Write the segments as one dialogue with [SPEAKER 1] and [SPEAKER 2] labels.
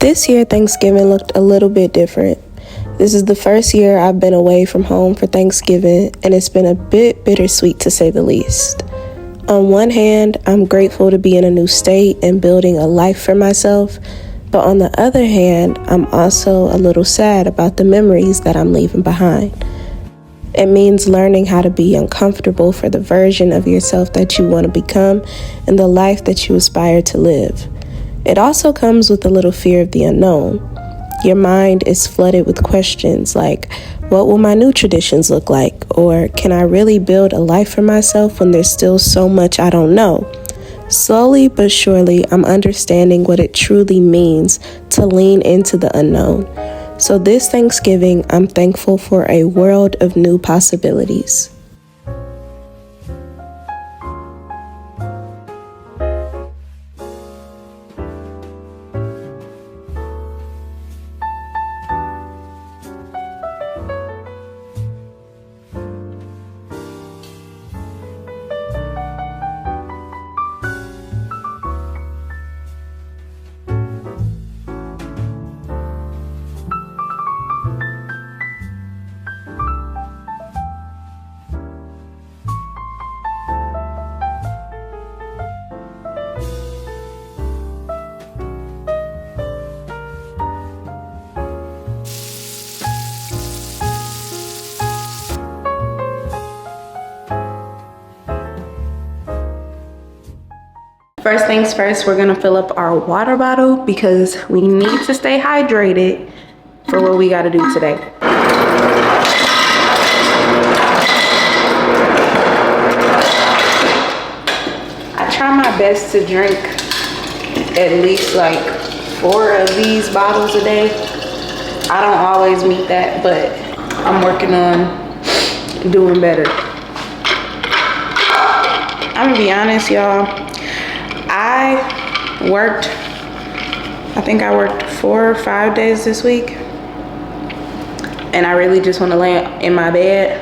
[SPEAKER 1] This year, Thanksgiving looked a little bit different. This is the first year I've been away from home for Thanksgiving, and it's been a bit bittersweet to say the least. On one hand, I'm grateful to be in a new state and building a life for myself, but on the other hand, I'm also a little sad about the memories that I'm leaving behind. It means learning how to be uncomfortable for the version of yourself that you want to become and the life that you aspire to live. It also comes with a little fear of the unknown. Your mind is flooded with questions like, what will my new traditions look like? Or can I really build a life for myself when there's still so much I don't know? Slowly but surely, I'm understanding what it truly means to lean into the unknown. So this Thanksgiving, I'm thankful for a world of new possibilities. First things first, we're gonna fill up our water bottle because we need to stay hydrated for what we gotta do today. I try my best to drink at least like 4 of these bottles a day. I don't always meet that, but I'm working on doing better. I'm gonna be honest, y'all. I think I worked 4 or 5 days this week, and I really just want to lay in my bed.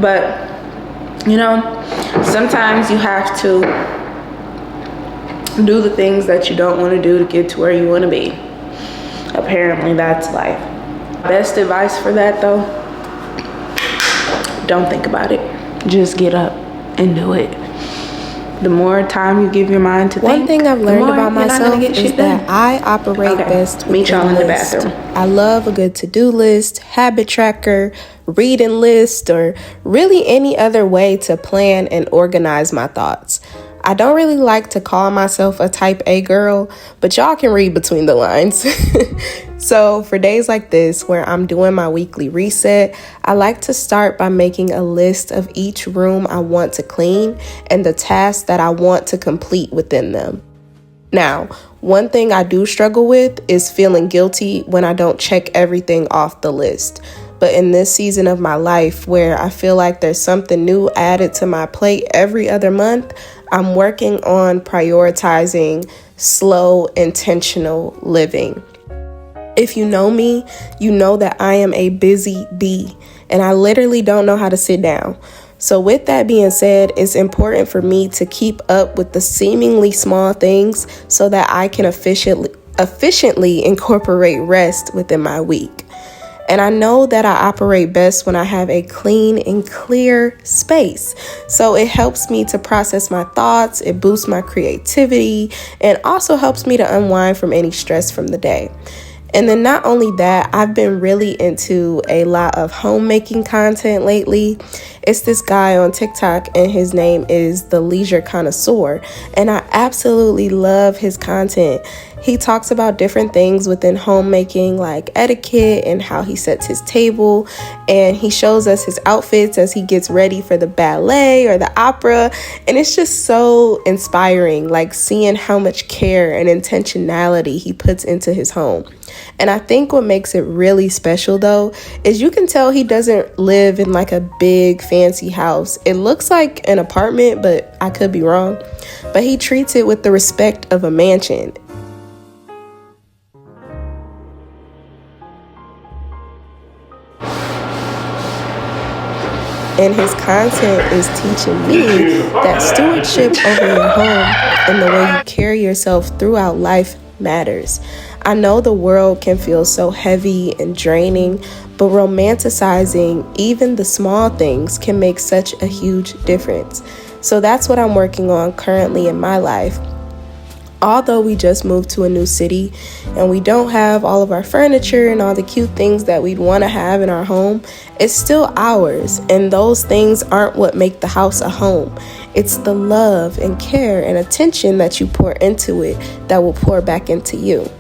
[SPEAKER 1] But you know, sometimes you have to do the things that you don't want to do to get to where you want to be. Apparently that's life. Best advice for that though, don't think about it. Just get up and do it. The more time you give your mind to think, one thing I've learned about myself is that I operate best with a list. I love a good to-do list, habit tracker, reading list, or really any other way to plan and organize my thoughts. I don't really like to call myself a type A girl, but y'all can read between the lines. So for days like this, where I'm doing my weekly reset, I like to start by making a list of each room I want to clean and the tasks that I want to complete within them. Now, one thing I do struggle with is feeling guilty when I don't check everything off the list. But in this season of my life where I feel like there's something new added to my plate every other month, I'm working on prioritizing slow, intentional living. If you know me, you know that I am a busy bee, and I literally don't know how to sit down. So with that being said, it's important for me to keep up with the seemingly small things so that I can efficiently incorporate rest within my week. And I know that I operate best when I have a clean and clear space. So it helps me to process my thoughts, it boosts my creativity, and also helps me to unwind from any stress from the day. And then not only that, I've been really into a lot of homemaking content lately. It's this guy on TikTok, and his name is The Leisure Connoisseur, and I absolutely love his content. He talks about different things within homemaking, like etiquette and how he sets his table, and he shows us his outfits as he gets ready for the ballet or the opera, and it's just so inspiring, like seeing how much care and intentionality he puts into his home. And I think what makes it really special though is you can tell he doesn't live in like a big fancy house. It looks like an apartment, but I could be wrong. But he treats it with the respect of a mansion. and his content is teaching me that stewardship over your home and the way you carry yourself throughout life matters. I know the world can feel so heavy and draining, but romanticizing even the small things can make such a huge difference. So that's what I'm working on currently in my life. Although we just moved to a new city and we don't have all of our furniture and all the cute things that we'd want to have in our home, it's still ours. And those things aren't what make the house a home. It's the love and care and attention that you pour into it that will pour back into you.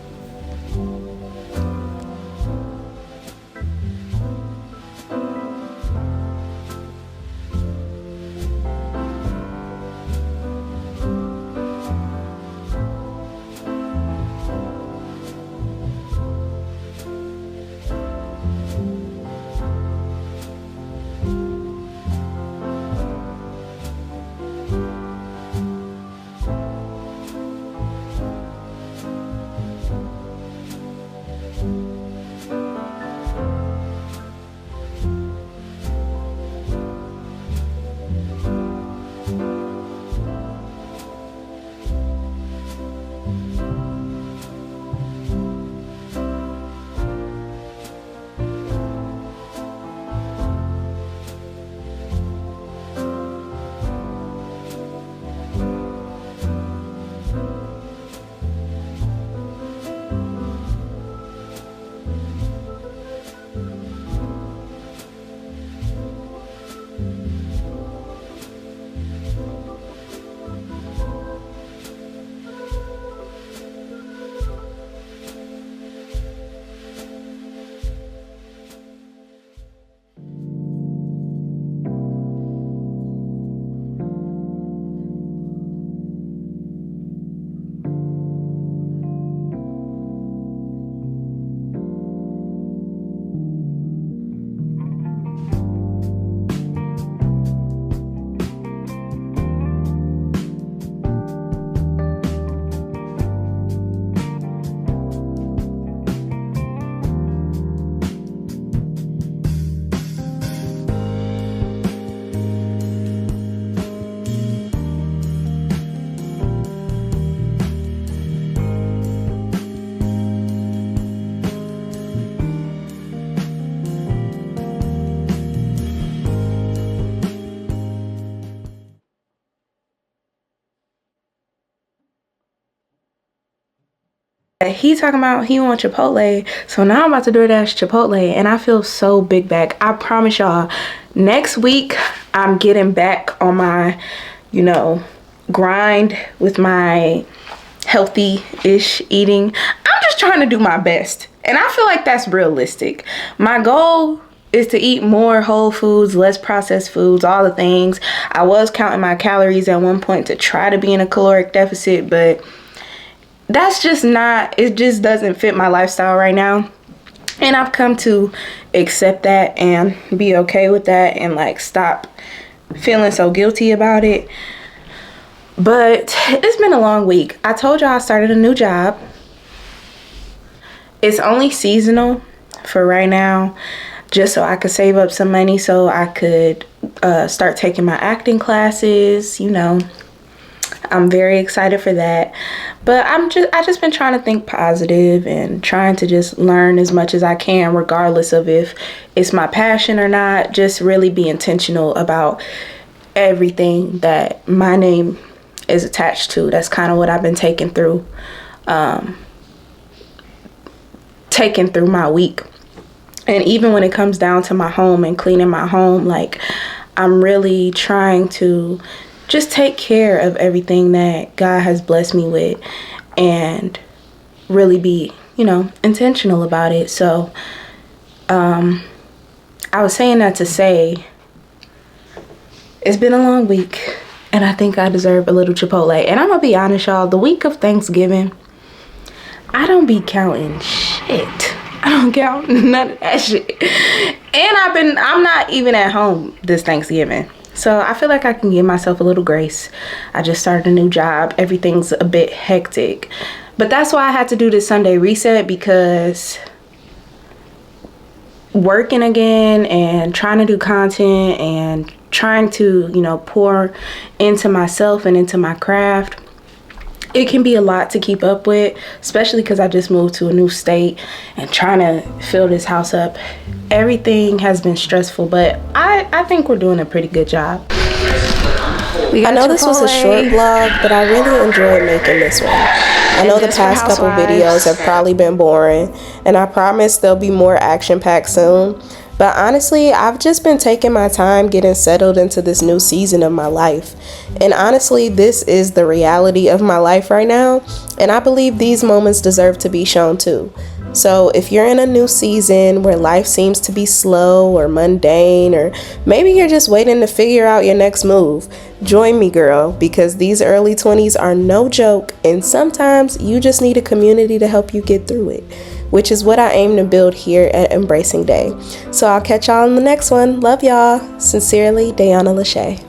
[SPEAKER 1] He talking about he want Chipotle, so now I'm about to DoorDash Chipotle, and I feel so big back. I promise y'all, next week I'm getting back on my, grind with my healthy-ish eating. I'm just trying to do my best, and I feel like that's realistic. My goal is to eat more whole foods, less processed foods, all the things. I was counting my calories at one point to try to be in a caloric deficit, but that's just not, it just doesn't fit my lifestyle right now. And I've come to accept that and be okay with that and stop feeling so guilty about it. But it's been a long week. I told y'all I started a new job. It's only seasonal for right now, just so I could save up some money so I could start taking my acting classes. I'm very excited for that. But I just been trying to think positive and trying to just learn as much as I can, regardless of if it's my passion or not. Just really be intentional about everything that my name is attached to. That's kind of what I've been taking through my week. And even when it comes down to my home and cleaning my home, I'm really trying to just take care of everything that God has blessed me with and really be, intentional about it. So I was saying that to say it's been a long week and I think I deserve a little Chipotle. And I'm gonna be honest, y'all, the week of Thanksgiving, I don't be counting shit. I don't count none of that shit. And I'm not even at home this Thanksgiving. So I feel like I can give myself a little grace. I just started a new job. Everything's a bit hectic. But that's why I had to do this Sunday reset, because working again and trying to do content and trying to, you know, pour into myself and into my craft, it can be a lot to keep up with, especially because I just moved to a new state and trying to fill this house up. Everything has been stressful, but I think we're doing a pretty good job.
[SPEAKER 2] I know this was a short vlog, but I really enjoyed making this one. I know the past couple videos have probably been boring, and I promise there'll be more action-packed soon. But honestly, I've just been taking my time getting settled into this new season of my life. And honestly, this is the reality of my life right now, and I believe these moments deserve to be shown too. So if you're in a new season where life seems to be slow or mundane, or maybe you're just waiting to figure out your next move, join me, girl, because these early 20s are no joke, and sometimes you just need a community to help you get through it, which is what I aim to build here at Embracing Day. So I'll catch y'all in the next one. Love y'all. Sincerely, Dayonna Lashay.